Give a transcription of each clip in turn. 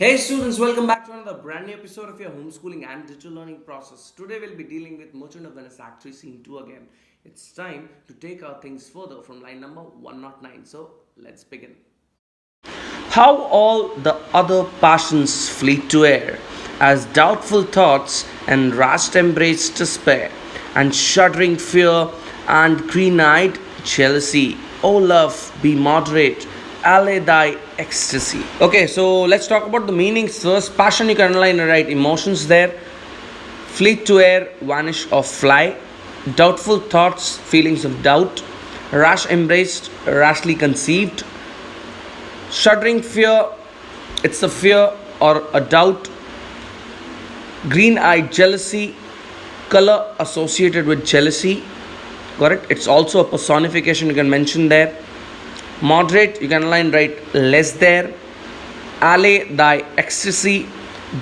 Hey students, welcome back to another brand new episode of your homeschooling and digital learning process. Today we'll be dealing with Merchant of Venice Act 3 Scene 2 again. It's time to take our things further from line number 109. So let's begin. How all the other passions flee to air, as doubtful thoughts and rash embrace despair, and shuddering fear and green-eyed jealousy. O love, be moderate, allay thy ecstasy. Okay, so let's talk about the meanings first. Passion, you can underline and write emotions there. Fleet to air, vanish or fly. Doubtful thoughts, feelings of doubt. Rash embraced, rashly conceived. Shuddering fear, it's a fear or a doubt. Green eyed jealousy, color associated with jealousy. Got it? It's also a personification you can mention there. Moderate, you can align right less there. Allay thy ecstasy,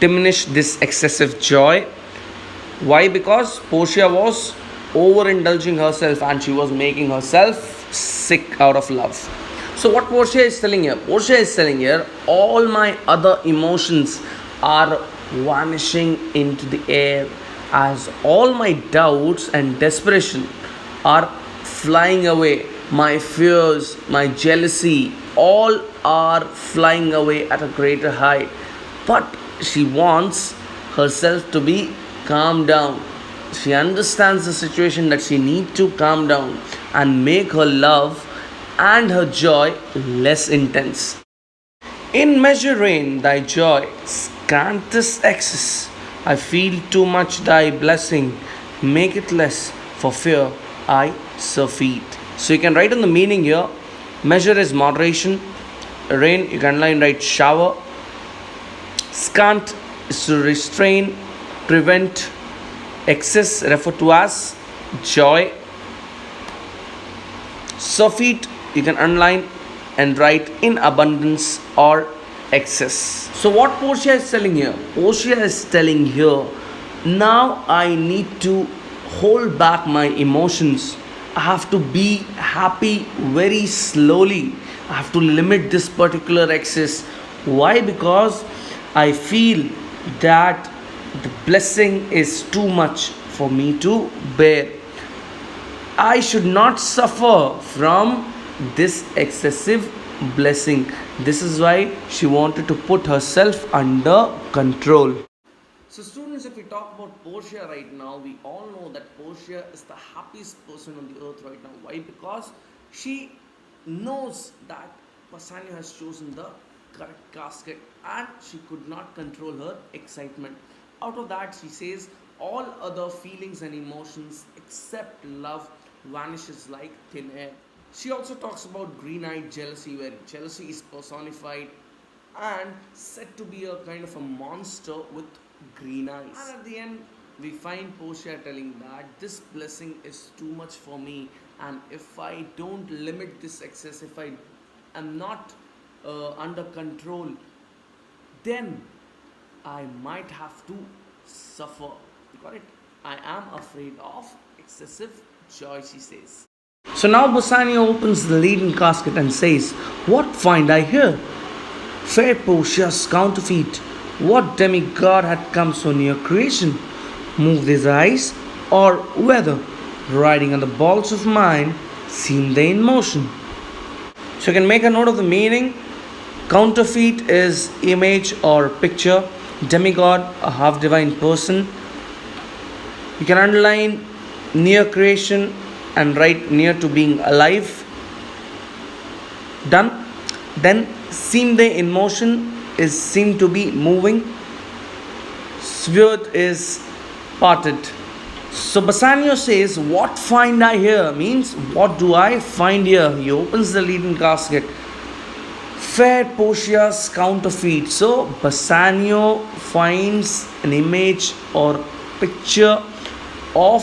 diminish this excessive joy. Why? Because Portia was overindulging herself and she was making herself sick out of love. So, what Portia is telling here? Portia is telling here, all my other emotions are vanishing into the air as all my doubts and desperation are flying away. My fears, my jealousy, all are flying away at a greater height. But she wants herself to be calmed down. She understands the situation that she needs to calm down and make her love and her joy less intense. In measure reign thy joy, scantest excess. I feel too much thy blessing, make it less, for fear I surfeit. So you can write on the meaning here. Measure is moderation. Rain, you can line write shower. Scant is to restrain, prevent. Excess refer to as joy. Surfeit, you can underline and write in abundance or excess. So what Portia is telling here? Portia is telling here, now I need to hold back my emotions. I have to be happy very slowly. I have to limit this particular excess. Why? Because I feel that the blessing is too much for me to bear. I should not suffer from this excessive blessing. This is why she wanted to put herself under control. So, students, if we talk about Portia right now, we all know that Portia is the happiest person on the earth right now. Why? Because she knows that Bassanio has chosen the correct casket and she could not control her excitement. Out of that, she says, all other feelings and emotions except love vanishes like thin air. She also talks about green-eyed jealousy, where jealousy is personified and said to be a kind of a monster with green eyes. And at the end, we find Portia telling that this blessing is too much for me, and if I don't limit this excess, if I am not under control, then I might have to suffer. You got it? I am afraid of excessive joy, she says. So now Bassanio opens the leaden casket and says, what find I here? Fair Portia's counterfeit. What demigod had come so near creation? Move these eyes, or whether, riding on the balls of mine, seem they in motion? So you can make a note of the meaning. Counterfeit is image or picture. Demigod, a half divine person. You can underline near creation and write near to being alive. Done. Then seem they in motion is seem to be moving. Sword is parted. So Bassanio says, what find I here? Means, what do I find here? He opens the leaden casket. Fair Portia's counterfeit. So Bassanio finds an image or picture of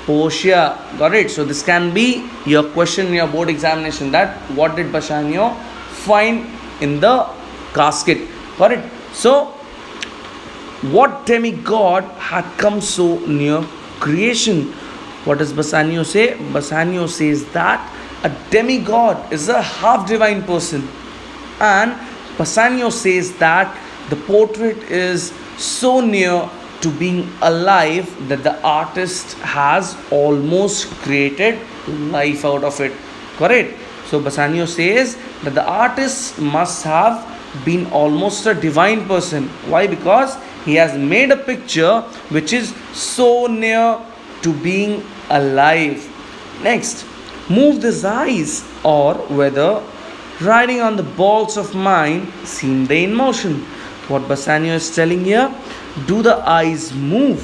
Portia. Got it? So this can be your question in your board examination, that what did Bassanio find in the casket? Got it? So what demigod had come so near creation? What does Bassanio say? Bassanio says that a demigod is a half divine person, and Bassanio says that the portrait is so near to being alive that the artist has almost created life out of it. Correct? So Bassanio says that the artist must have been almost a divine person. Why? Because he has made a picture which is so near to being alive. Next, move these eyes, or whether riding on the balls of mine seem they in motion. What Bassanio is telling here, do the eyes move,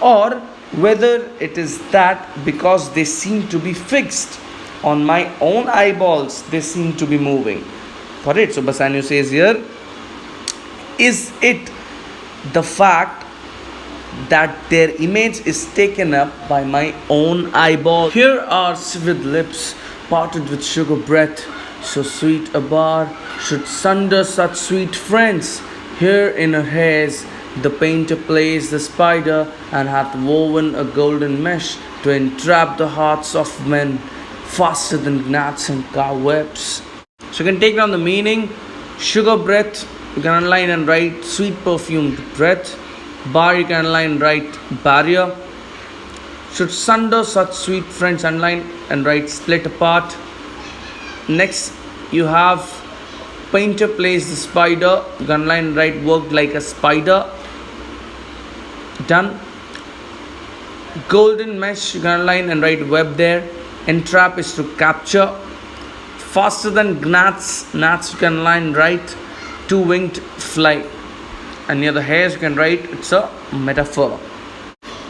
or whether it is that because they seem to be fixed on my own eyeballs, they seem to be moving. Correct? So Bassanio says here, is it the fact that their image is taken up by my own eyeball? Here are with lips parted with sugar breath, so sweet a bar should sunder such sweet friends. Here in her hairs the painter plays the spider, and hath woven a golden mesh to entrap the hearts of men faster than gnats and cobwebs. So you can take down the meaning. Sugar breath, you can underline and write sweet perfumed breath. Bar, you can underline and write barrier. Should sunder such sweet friends, underline and write split apart. Next, you have painter plays the spider, you can underline and write worked like a spider. Done. Golden mesh, you can underline and write web there. Entrap is to capture. Faster than gnats, gnats you can underline and write two-winged fly. And near the hairs you can write it's a metaphor.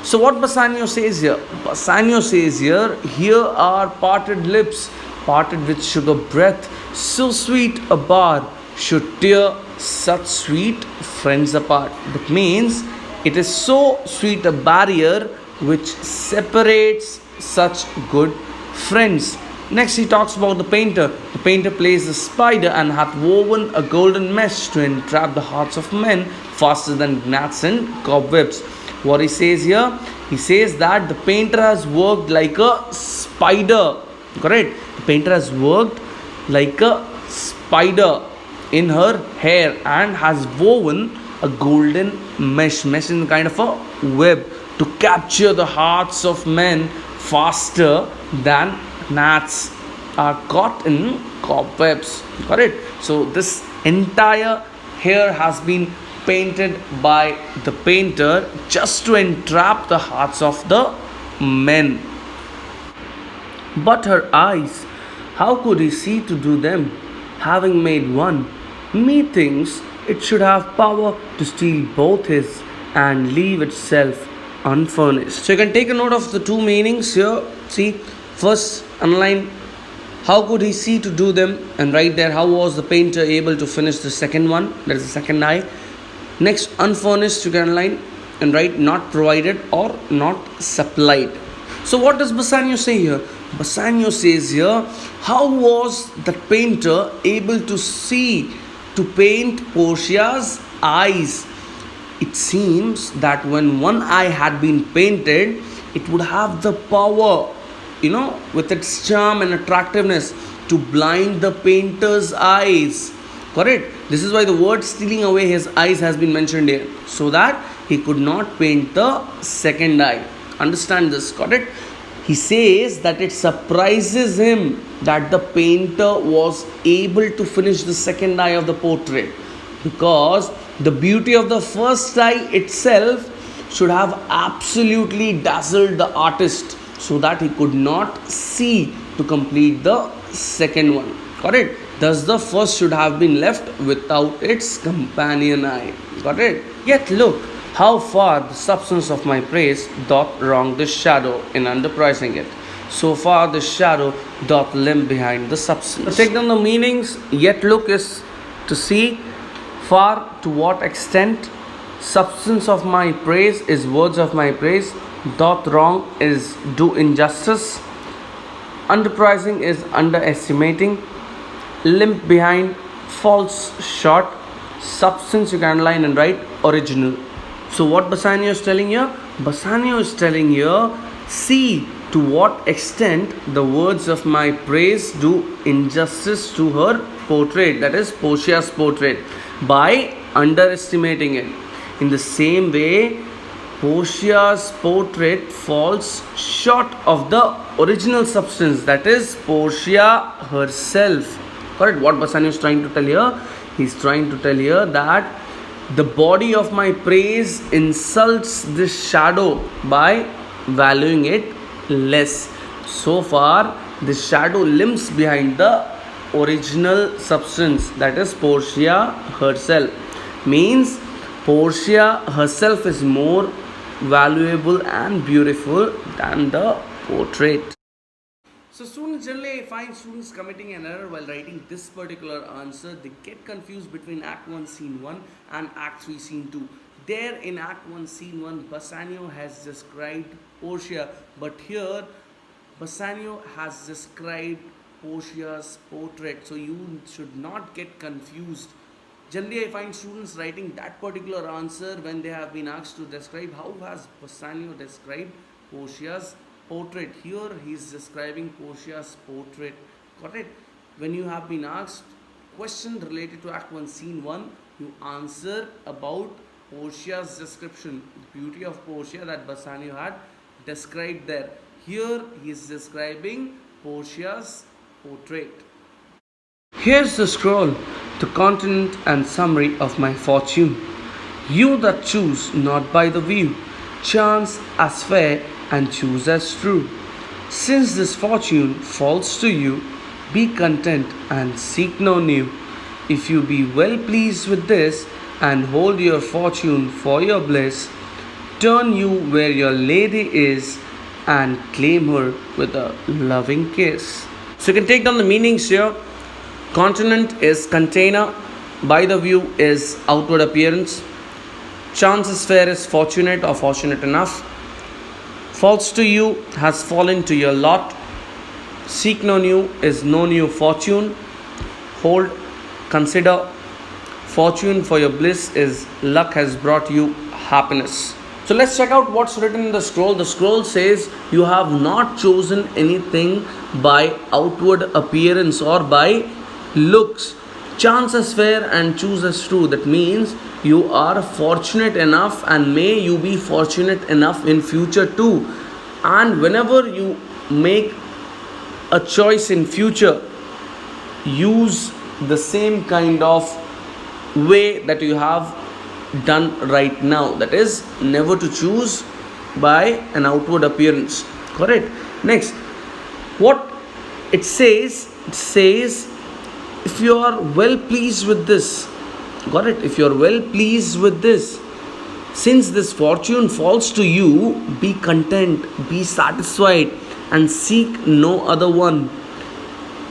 So what Bassanio says here? Bassanio says here are parted lips, parted with sugar breath, so sweet a bar should tear such sweet friends apart. That means it is so sweet a barrier which separates such good friends. Next he talks about the painter. The painter plays the spider and hath woven a golden mesh to entrap the hearts of men faster than gnats and cobwebs. What he says here? He says that the painter has worked like a spider. Correct? The painter has worked like a spider in her hair and has woven a golden mesh. Mesh in kind of a web to capture the hearts of men faster than gnats are caught in cobwebs. Correct? So this entire hair has been painted by the painter just to entrap the hearts of the men. But her eyes, how could he see to do them, having made one? Methinks it should have power to steal both his and leave itself unfurnished. So you can take a note of the two meanings here. See, first underline how could he see to do them, and right there how was the painter able to finish the second one, that is the second eye. Next, unfurnished you can underline and write not provided or not supplied. So what does Bassanio say here? Bassanio says here, how was the painter able to see to paint Portia's eyes? It seems that when one eye had been painted, it would have the power, with its charm and attractiveness to blind the painter's eyes. Correct? This is why the word stealing away his eyes has been mentioned here, so that he could not paint the second eye. Understand this, correct? He says that it surprises him that the painter was able to finish the second eye of the portrait, because the beauty of the first eye itself should have absolutely dazzled the artist, so that he could not see to complete the second one. Correct? Thus the first should have been left without its companion eye. Got it? Yet look how far the substance of my praise doth wrong this shadow in underprising it. So far the shadow doth limp behind the substance. Take down the meanings. Yet look is to see, far to what extent, substance of my praise is words of my praise, doth wrong is do injustice, underprising is underestimating, limp behind falls short, substance you can underline and write original. So what Bassanio is telling here? Bassanio is telling here, see to what extent the words of my praise do injustice to her portrait, that is Portia's portrait, by underestimating it. In the same way, Portia's portrait falls short of the original substance, that is Portia herself. Correct? What Bassanio is trying to tell here? He's trying to tell here that the body of my praise insults this shadow by valuing it less. So far, the shadow limps behind the original substance, that is Portia herself. Means Portia herself is more valuable and beautiful than the portrait. So students, generally I find students committing an error while writing this particular answer. They get confused between Act 1 Scene 1 and Act 3 Scene 2. There in Act 1 Scene 1, Bassanio has described Portia, but here Bassanio has described Portia's portrait. So you should not get confused. Generally, I find students writing that particular answer when they have been asked to describe how has Bassanio described Portia's portrait. Here he is describing Portia's portrait. Got it? When you have been asked question related to Act 1 Scene 1, you answer about Portia's description, the beauty of Portia that Bassanio had described there. Here he is describing Portia's portrait. Here's the scroll, the continent and summary of my fortune. You that choose not by the view, chance as fair and choose as true. Since this fortune falls to you, be content and seek no new. If you be well pleased with this, and hold your fortune for your bliss, turn you where your lady is, and claim her with a loving kiss. So you can take down the meanings here. Continent is container, by the view is outward appearance, chance is fair is fortunate or fortunate enough, falls to you has fallen to your lot, seek no new is no new fortune, hold, consider, fortune for your bliss is luck has brought you happiness. So let's check out what's written in the scroll. The scroll says you have not chosen anything by outward appearance or by looks. Chance is fair and choose as true. That means you are fortunate enough, and may you be fortunate enough in future too. And whenever you make a choice in future, use the same kind of way that you have done right now, that is never to choose by an outward appearance. Correct? Next, what it says if you are well pleased with this, got it, if you are well pleased with this, since this fortune falls to you, be content, be satisfied, and seek no other one.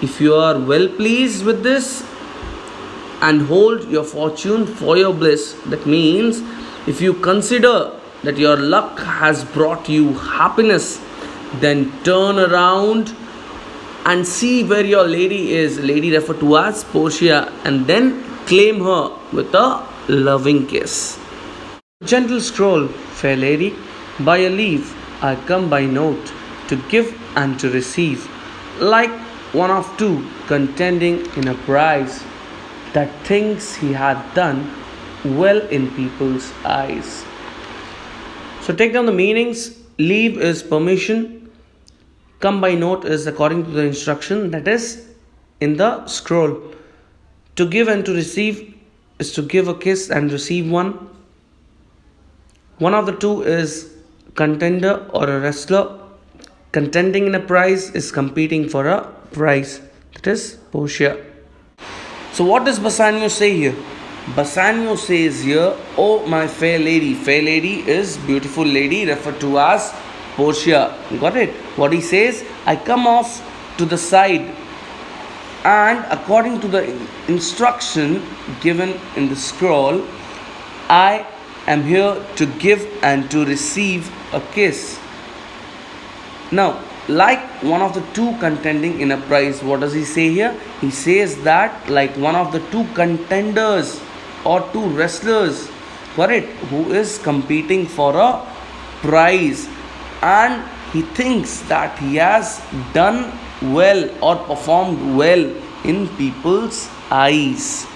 If you are well pleased with this and hold your fortune for your bliss, that means if you consider that your luck has brought you happiness, then turn around and see where your lady is, lady referred to as Portia, and then claim her with a loving kiss. Gentle scroll, fair lady, by your leave I come by note, to give and to receive, like one of two contending in a prize, that thinks he had done well in people's eyes. So take down the meanings. Leave is permission. Come by note is according to the instruction that is in the scroll. To give and to receive is to give a kiss and receive one. One of the two is contender or a wrestler. Contending in a prize is competing for a prize. That is Portia. So what does Bassanio say here? Bassanio says here, oh my fair lady. Fair lady is beautiful lady referred to as Portia. Got it? What he says, I come off to the side, and according to the instruction given in the scroll, I am here to give and to receive a kiss. Now, like one of the two contending in a prize, what does he say here? He says that like one of the two contenders or two wrestlers, correct, who is competing for a prize, and he thinks that he has done well or performed well in people's eyes.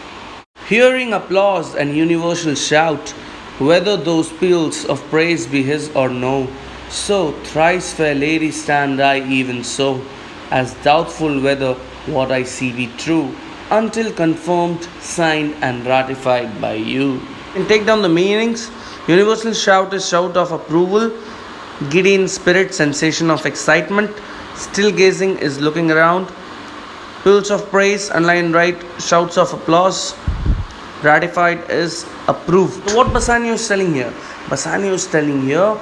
Hearing applause and universal shout, whether those peals of praise be his or no. So thrice fair lady stand I even so, as doubtful whether what I see be true, until confirmed, signed, and ratified by you. And take down the meanings. Universal shout is shout of approval, giddy in spirit, sensation of excitement. Still gazing is looking around. Peals of praise, underlined right, shouts of applause. Ratified is approved. So what Bassanio is telling here? Bassanio is telling here,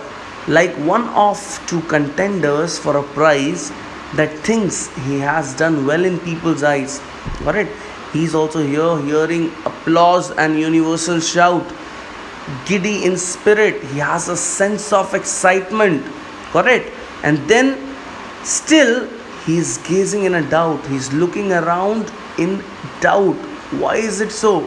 like one of two contenders for a prize that thinks he has done well in people's eyes. Got it? He's also here hearing applause and universal shout. Giddy in spirit, he has a sense of excitement. Got it? And then still he's gazing in a doubt. He's looking around in doubt. Why is it so?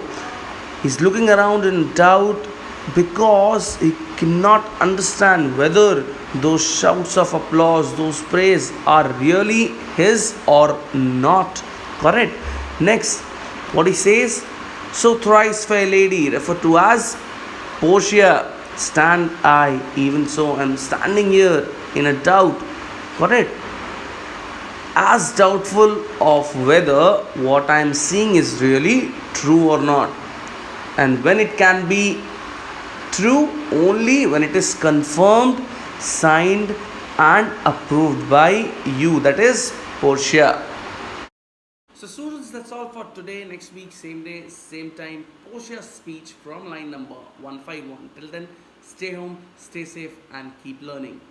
He's looking around in doubt because he cannot understand whether those shouts of applause, those praise are really his or not. Correct? Next, what he says, so thrice fair lady, referred to as Portia, stand I, even so I'm standing here in a doubt. Correct? As doubtful of whether what I am seeing is really true or not. And when it can be true only when it is confirmed, signed, and approved by you, that is Portia. So, students, that's all for today. Next week, same day, same time, Portia's speech from line number 151. Till then, stay home, stay safe, and keep learning.